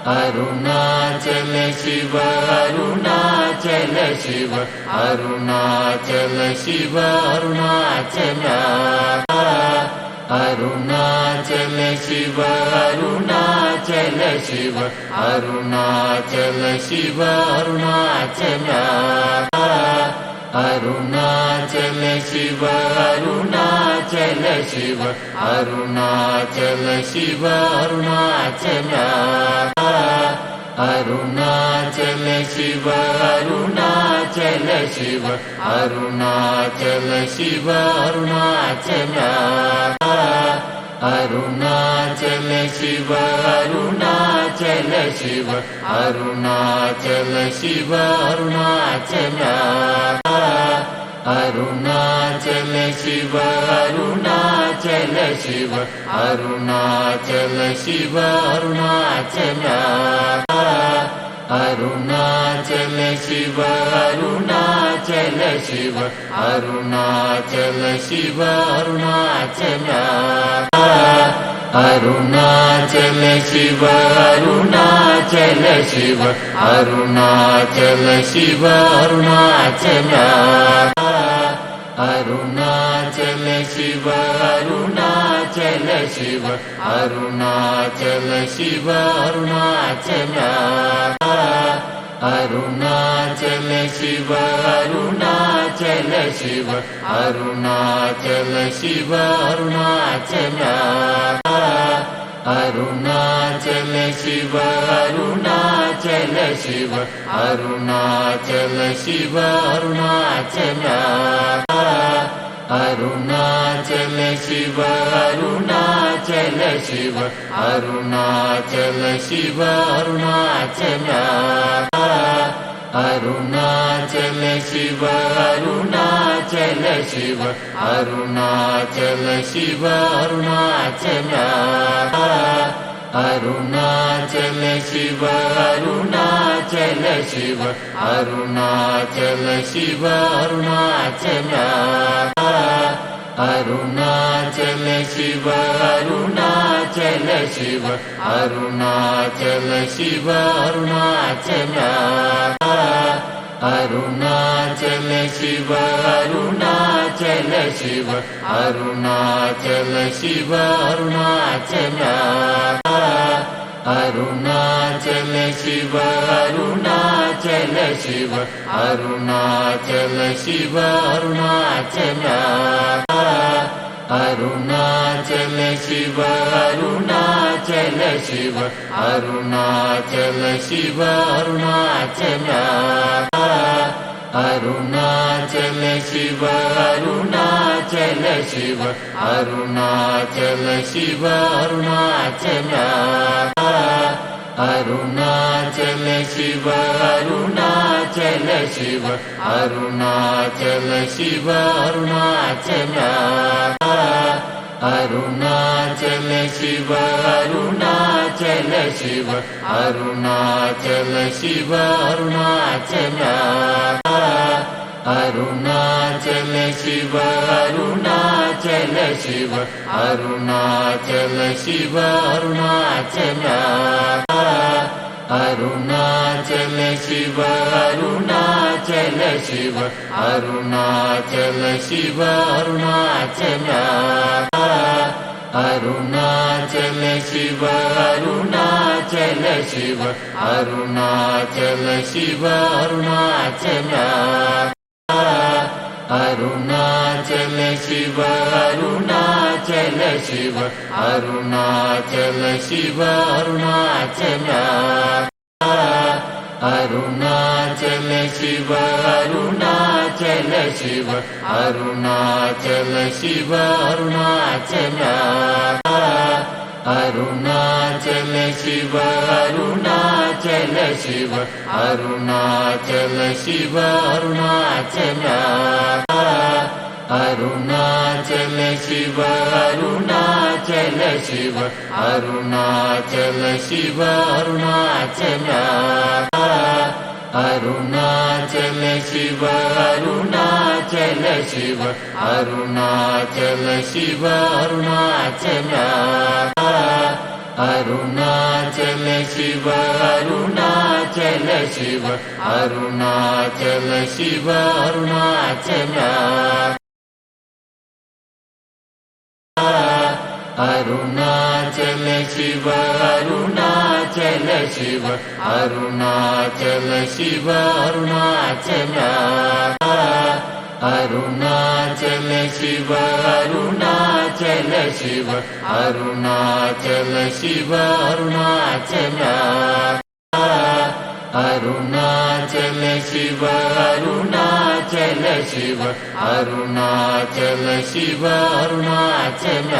Arunachal Shiva Arunachal Shiva Arunachal Shiva Arunachal Arunachal Shiva Arunachal Shiva Arunachal Shiva Arunachal Arunachal Shiva Arunachal Shiva Arunachal Shiva Arunachal Arunachal Shiva Arunachal Shiva Arunachal Shiva Arunachal Arunachal Shiva Arunachal Shiva Arunachal Shiva Arunachal Arunachal Shiva Arunachal Shiva Arunachal Shiva Arunachal Arunachal Shiva Arunachal Shiva Arunachal Shiva Arunachal Arunachal Shiva Arunachal Shiva Arunachal Shiva Arunachal Arunachal Shiva Arunachal Shiva Arunachal Shiva Arunachal Arunachal Shiva Arunachal Shiva Arunachal Shiva Arunachal Arunachal Shiva Arunachal Shiva Arunachal Shiva Arunachal Arunachal Shiva Arunachal Shiva Arunachal Shiva Arunachal Arunachal Shiva Arunachal Shiva Arunachal Shiva Arunachal Arunachal Shiva Arunachal Shiva Arunachal Shiva Arunachal Arunachal Shiva Arunachal Shiva Arunachal Shiva Arunachal Arunachal Shiva Arunachal Shiva Arunachal Shiva Arunachal Arunachal Shiva Arunachal Shiva Arunachal Shiva Arunachal Arunachal Shiva Arunachal Shiva Arunachal Shiva Arunachal Arunachal Shiva Arunachal Shiva Arunachal Shiva Arunachal Arunachal Shiva Arunachal Shiva Arunachal Shiva Arunachal Arunachal Shiva Arunachal Shiva Arunachal Shiva Arunachal Arunachal Shiva Arunachal Shiva Arunachal Shiva Arunachal Arunachal Shiva Arunachal Shiva Arunachal Shiva Arunachal Arunachal Shiva Arunachal Shiva Arunachal Shiva Arunachal Arunachal Shiva Arunachal Shiva Arunachal Shiva Arunachal Arunachal Shiva Arunachal Shiva Arunachal Shiva Arunachal Arunachal Shiva Arunachal Shiva Arunachal Shiva Arunachal Arunachal Shiva Arunachal Shiva Arunachal Shiva Arunachal Arunachal Shiva Arunachal Shiva Arunachal Shiva Arunachal Arunachal Shiva Arunachal Shiva Arunachal Shiva Arunachal Arunachal Shiva Arunachal Shiva Arunachal Shiva Arunachal Arunachal Shiva Arunachal Shiva Arunachal Shiva Arunachal Arunachal Shiva Arunachal Shiva Arunachal Shiva Arunachal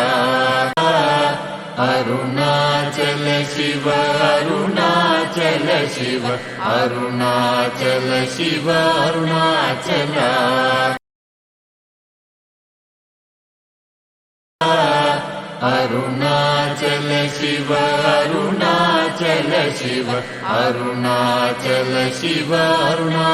Arunachal Shiva Arunachal Shiva Arunachal Shiva Arunachal Arunachal Shiva Arunachal Shiva Arunachal Shiva Arunachal